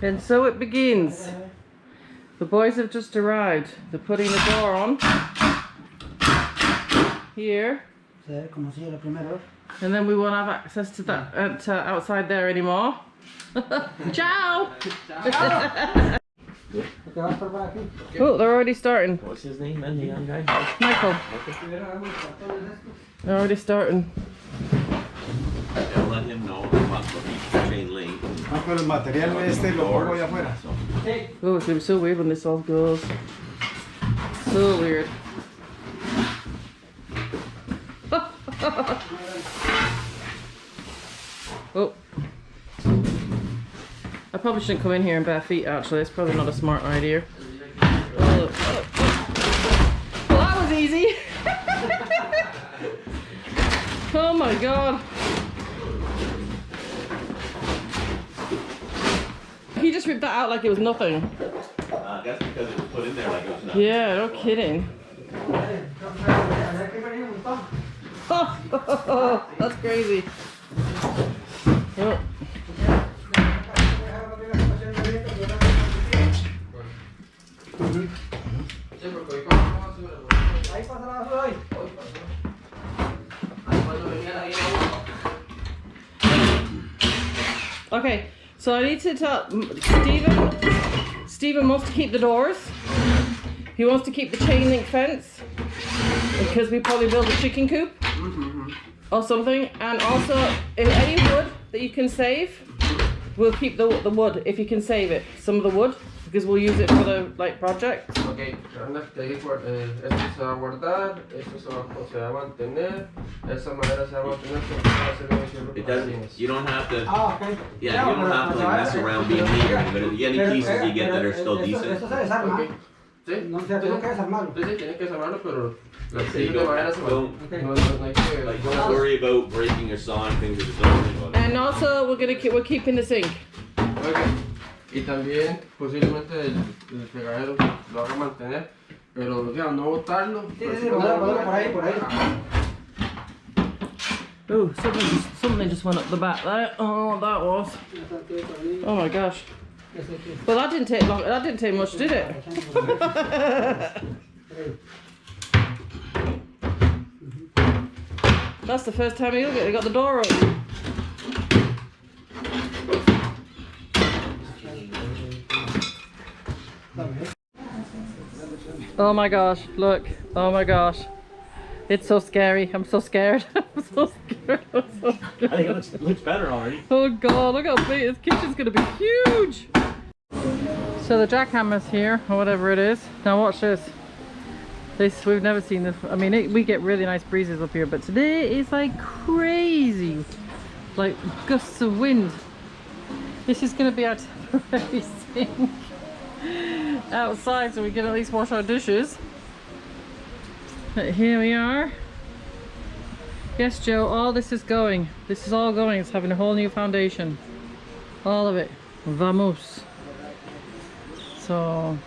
And so it begins. The boys have just arrived. They're putting the door on here. And then we won't have access to that outside there anymore. Ciao! Oh, they're already starting. What's his name and the young guy? Michael. They're already starting. I'll let him know about the chain link. Oh, it's gonna be so weird when this all goes. So weird. Oh. I probably shouldn't come in here in bare feet actually, it's probably not a smart idea. Oh. Well, that was easy! Oh my god! He just ripped that out like it was nothing. That's because it was put in there like it was nothing. Yeah, no kidding. Oh, that's crazy. Oh. Okay, so I need to tell Stephen wants to keep the doors. He wants to keep the chain link fence because we probably build a chicken coop or something. And also, if any wood that you can save, we'll keep the wood if you can save it. Some of the wood because we'll use it for the project. Okay, esto se va a guardar, esto se va a mantener, esa madera se va a mantener porque va a ser it doesn't, you don't have to, yeah, you don't have to like mess around being here, but if you get any pieces you get that are still decent. Okay. Sí, no tienes que desarmarlo. Sí, tienes que desarmarlo, pero la de madera se va. No hay que, like, don't worry about breaking or sawing things with the door. And also we're keeping the sink. Okay. Y también posiblemente el fregadero lo haga mantener, pero digamos, no botarlo. Sí, por ahí. Oh, something just went up the back there. Oh, that was. Oh my gosh. Well, that didn't take long. That didn't take much, did it? That's the first time he got the door open. Oh my gosh, look. Oh my gosh. It's so scary. I'm so scared. I'm so scared. I'm so scared. I think it looks better already. Oh god, look how big. This kitchen's gonna be huge. So the jackhammer's here, or whatever it is. Now watch this. We've never seen this. I mean, we get really nice breezes up here, but today it's like crazy. Like gusts of wind. This is gonna be our temporary sink outside so we can at least wash our dishes. But here we are. Yes, Joe, all this is going. This is all going. It's having a whole new foundation. All of it. Vamos. So,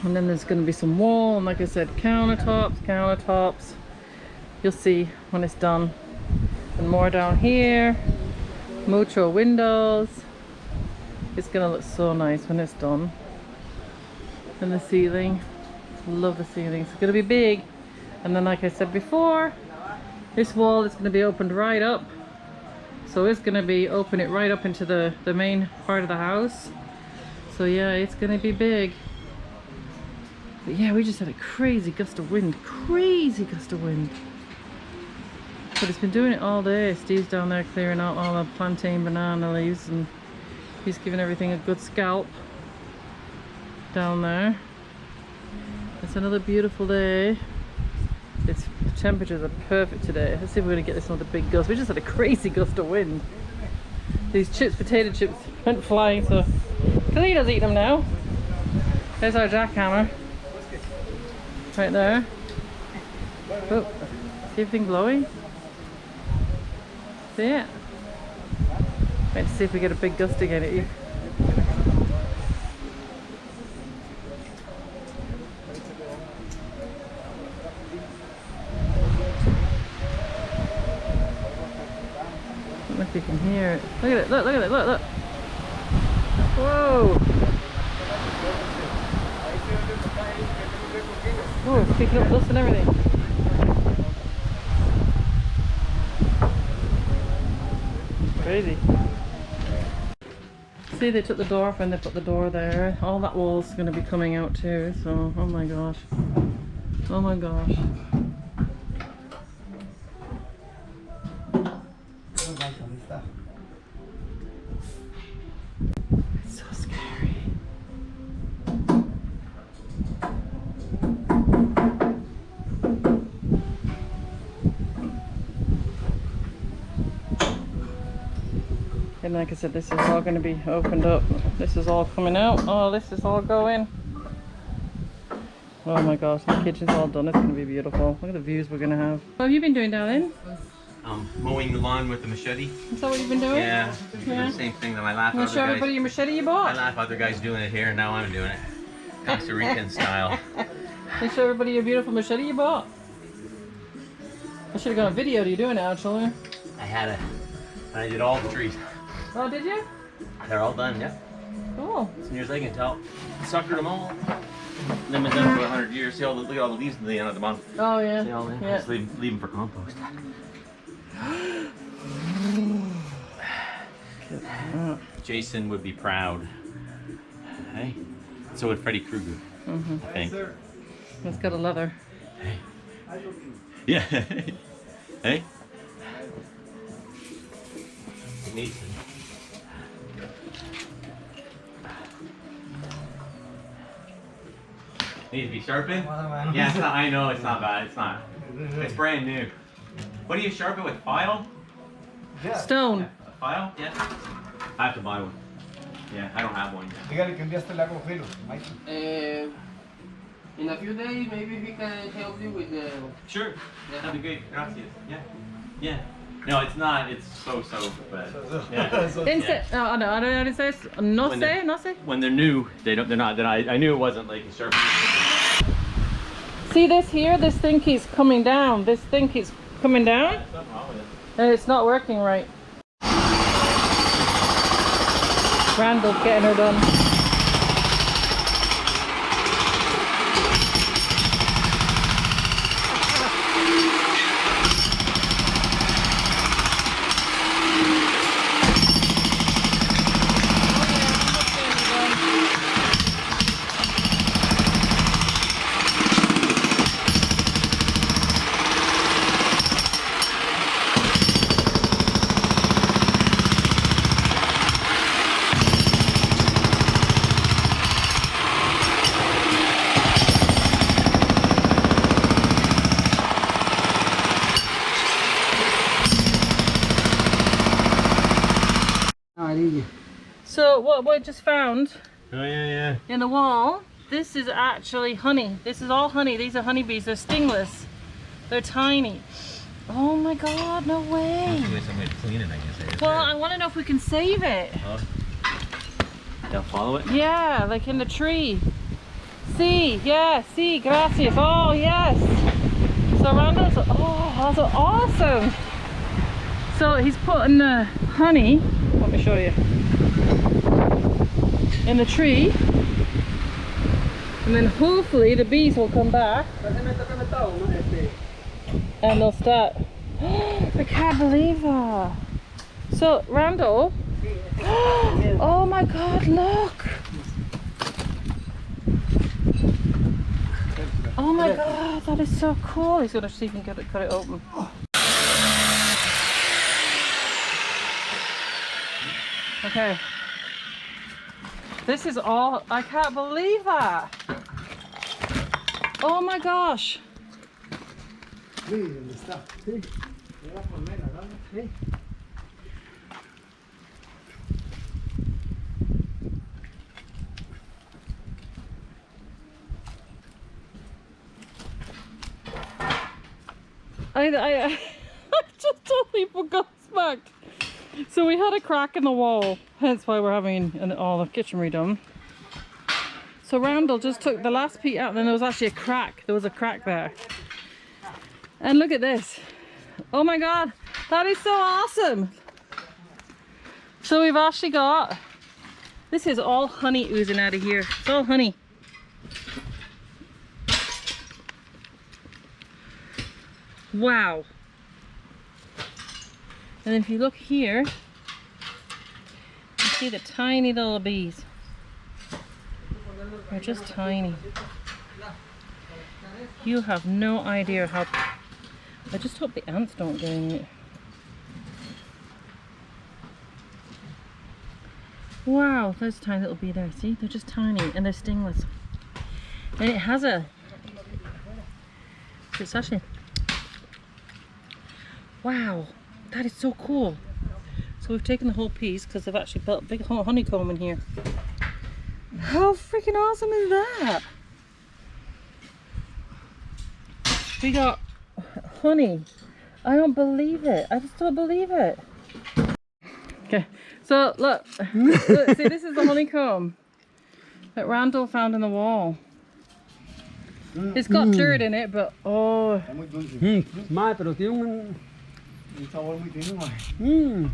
and then there's going to be some wall, and like I said, countertops. You'll see when it's done. And more down here. Mucho windows. It's going to look so nice when it's done. And the ceiling. Love the ceiling. It's going to be big. And then like I said before, this wall is going to be opened right up. So it's going to be open it right up into the main part of the house. So yeah, it's going to be big. But yeah, we just had a crazy gust of wind. Crazy gust of wind. But it's been doing it all day. Steve's down there clearing out all the plantain banana leaves, and he's giving everything a good scalp down there. It's another beautiful day. Its temperatures are perfect today. Let's see if we're gonna get this another big gust. We just had a crazy gust of wind. These chips, potato chips, went flying, so Khalid's eating them now. There's our jackhammer. Right there. Oh, see everything blowing? See it? Wait to see if we get a big gust again at you. I don't know if you can hear it. Look at it, look at it, look. Whoa! Oh, it's picking up dust and everything. Crazy. See, they took the door off and they put the door there. All that wall's going to be coming out too, so oh my gosh. Oh my gosh. It's so scary. And like I said, this is all going to be opened up. This is all coming out. Oh, this is all going. Oh my gosh, the kitchen's all done. It's going to be beautiful. Look at the views we're going to have. What have you been doing, darling? Mowing the lawn with the machete. Is that what you've been doing? Yeah, the same thing that I laugh You want at to show everybody your machete you bought? I laugh other guys doing it here, and now I'm doing it. Costa Rican style. Can you show everybody your beautiful machete you bought? I should have got a video of you doing it actually. I did all the trees. Oh, did you? They're all done, yeah. Cool. As near as I can tell. Suckered them all. They've been done for 100 years. See all the, look at all the leaves at the end of the month. Oh yeah. See all that? Yeah. Just leave them for compost. Jason would be proud. Hey, so would Freddy Krueger. I think. It's got a leather. Hey. Yeah. Hey. Neat. Needs to be sharpened? Yeah, it's not, I know it's not bad. It's not. It's brand new. What do you sharpen with? File? Stone. Yeah, a file? Yeah. I have to buy one. Yeah, I don't have one yet. Dígale que un día la congelo, Mike. In a few days, maybe we can help you with the... Sure. Yeah, that'd be great. Gracias. Yeah. Yeah. No, it's not. It's so, but yeah. Instant. Oh no, I don't know how to say it. No When sé, they're- no sé. When they're new, they're not. Then I knew it wasn't like a sharp. See this here? This thing keeps coming down. This thing keeps coming down. Something wrong with it. And it's not working right. Randall's getting her done. So what I just found Oh yeah. in the wall, this is actually honey. This is all honey. These are honeybees. They're stingless. They're tiny. Oh my god, no way. Some way to clean it, I guess. Well, I want to know if we can save it. They'll follow it. Yeah, like in the tree. See, yeah, see, gracias. Oh, yes. So Randall's, oh, that's awesome. So he's putting the honey, let me show you, in the tree. And then hopefully the bees will come back and they'll start. I can't believe that. So Randall, oh my god, look. Oh my god, that is so cool. He's gonna see if he can cut it open. Okay. This is all, I can't believe that. Oh my gosh. Sí, ¿dónde está? Sí. Era colmena, ¿no? Sí. I just totally forgot smack. So we had a crack in the wall, hence why we're having all the kitchen redone. So Randall just took the last piece out and then there was actually a crack. There was a crack there. And look at this. Oh my god, that is so awesome. So we've actually got, this is all honey oozing out of here. It's all honey. Wow. And if you look here, you see the tiny little bees. They're just tiny. You have no idea how... I just hope the ants don't get in it. Wow, there's a tiny little bee there. See, they're just tiny and they're stingless. And it has a... It's actually... Wow, that is so cool. So we've taken the whole piece because they've actually built a big honeycomb in here. How freaking awesome is that? We got honey. I don't believe it. I just don't believe it. Okay, so look, look, see, this is the honeycomb that Randall found in the wall. It's got dirt in it, but oh. Está muy dulce. Mae, pero tiene un... Un sabor muy tierno, mae. Good.